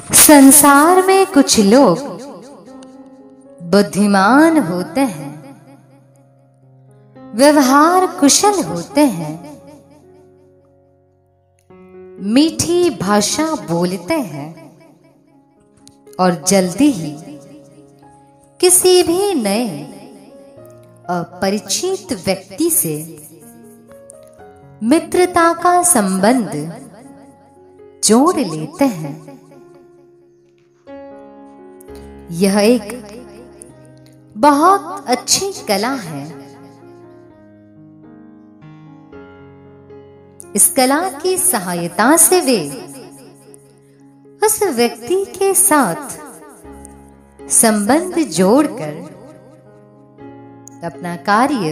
संसार में कुछ लोग बुद्धिमान होते हैं, व्यवहार कुशल होते हैं, मीठी भाषा बोलते हैं और जल्दी ही किसी भी नए अपरिचित व्यक्ति से मित्रता का संबंध जोड़ लेते हैं। यह एक बहुत अच्छी कला है। इस कला की सहायता से वे उस व्यक्ति के साथ संबंध जोड़कर अपना कार्य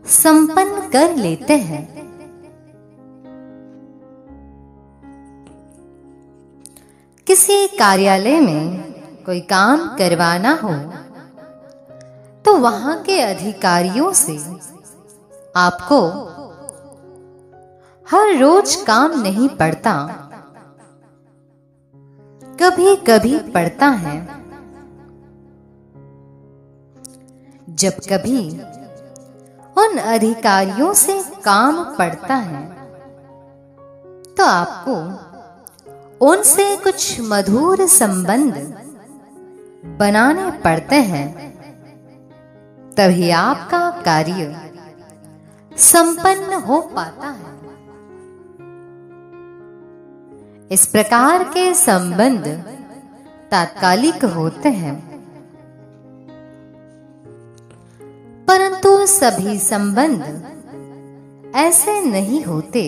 संपन्न कर लेते हैं। किसी कार्यालय में कोई काम करवाना हो तो वहां के अधिकारियों से आपको हर रोज काम नहीं पड़ता, कभी कभी पड़ता है। जब कभी उन अधिकारियों से काम पड़ता है तो आपको उनसे कुछ मधुर संबंध बनाने पड़ते हैं, तभी आपका कार्य संपन्न हो पाता है। इस प्रकार के संबंध तात्कालिक होते हैं, परंतु सभी संबंध ऐसे नहीं होते।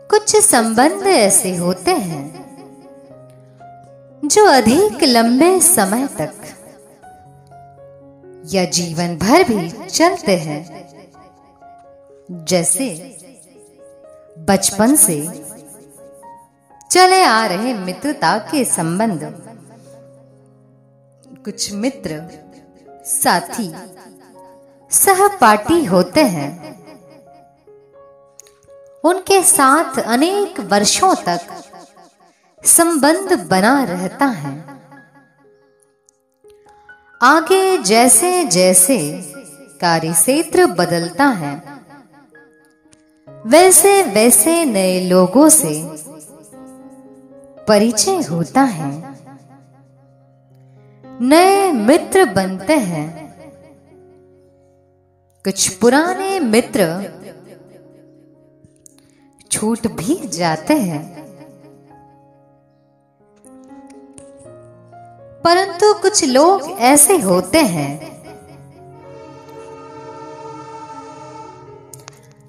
कुछ संबंध ऐसे होते हैं जो अधिक लंबे समय तक या जीवन भर भी चलते हैं, जैसे बचपन से चले आ रहे मित्रता के संबंध। कुछ मित्र साथी सहपाठी होते हैं, उनके साथ अनेक वर्षों तक संबंध बना रहता है। आगे जैसे जैसे कार्यक्षेत्र बदलता है, वैसे वैसे नए लोगों से परिचय होता है, नए मित्र बनते हैं। कुछ पुराने मित्र छूट भी जाते हैं, परंतु कुछ लोग ऐसे होते हैं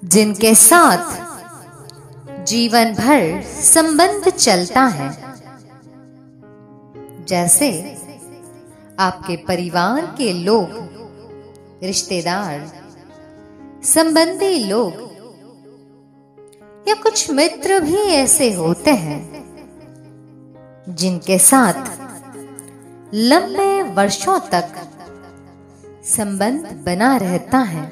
जिनके साथ जीवन भर संबंध चलता है। जैसे आपके परिवार के लोग, रिश्तेदार, संबंधी लोग, या कुछ मित्र भी ऐसे होते हैं जिनके साथ लंबे वर्षों तक संबंध बना रहता है,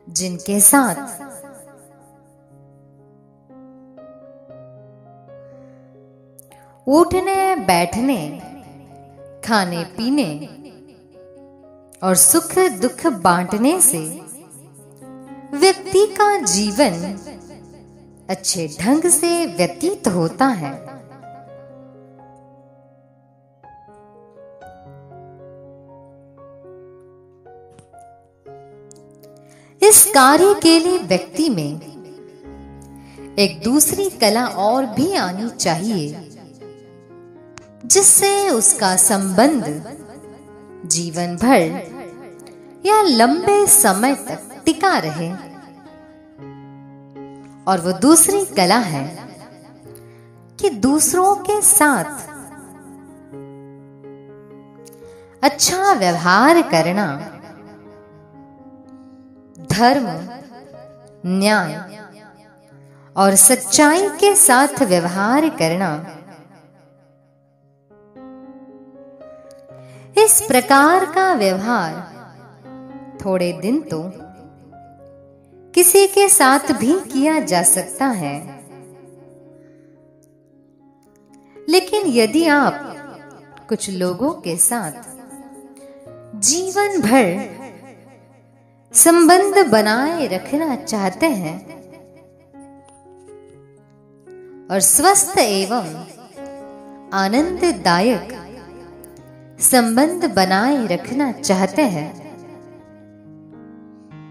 जिनके साथ उठने बैठने, खाने पीने और सुख दुख बांटने से व्यक्ति का जीवन अच्छे ढंग से व्यतीत होता है। इस कार्य के लिए व्यक्ति में एक दूसरी कला और भी आनी चाहिए, जिससे उसका संबंध जीवन भर या लंबे समय तक टिका रहे। और वो दूसरी कला है कि दूसरों के साथ अच्छा व्यवहार करना, धर्म, न्याय और सच्चाई के साथ व्यवहार करना। इस प्रकार का व्यवहार थोड़े दिन तो किसी के साथ भी किया जा सकता है, लेकिन यदि आप कुछ लोगों के साथ जीवन भर संबंध बनाए रखना चाहते हैं और स्वस्थ एवं आनंददायक संबंध बनाए रखना चाहते हैं,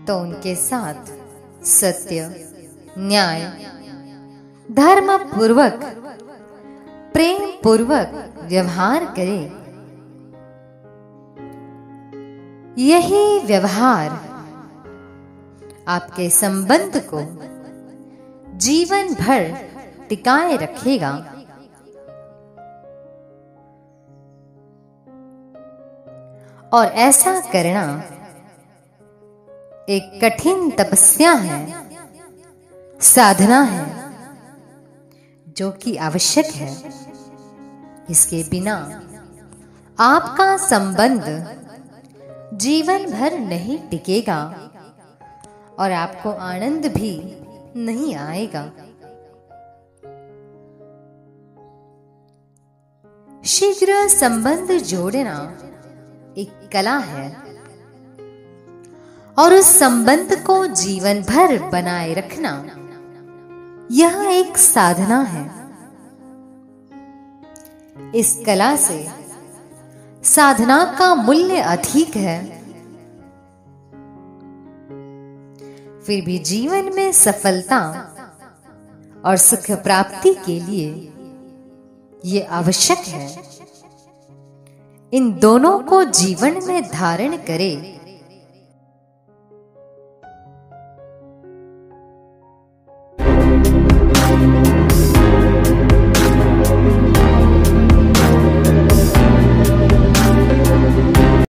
तो उनके साथ सत्य, न्याय, धर्म पूर्वक, प्रेम पूर्वक व्यवहार करें। यही व्यवहार आपके संबंध को जीवन भर टिकाए रखेगा। और ऐसा करना एक कठिन तपस्या है, साधना है, जो कि आवश्यक है। इसके बिना आपका संबंध जीवन भर नहीं टिकेगा और आपको आनंद भी नहीं आएगा। शीघ्र संबंध जोड़ना एक कला है और उस संबंध को जीवन भर बनाए रखना यह एक साधना है। इस कला से साधना का मूल्य अधिक है, फिर भी जीवन में सफलता और सुख प्राप्ति के लिए ये आवश्यक है। इन दोनों को जीवन में धारण करें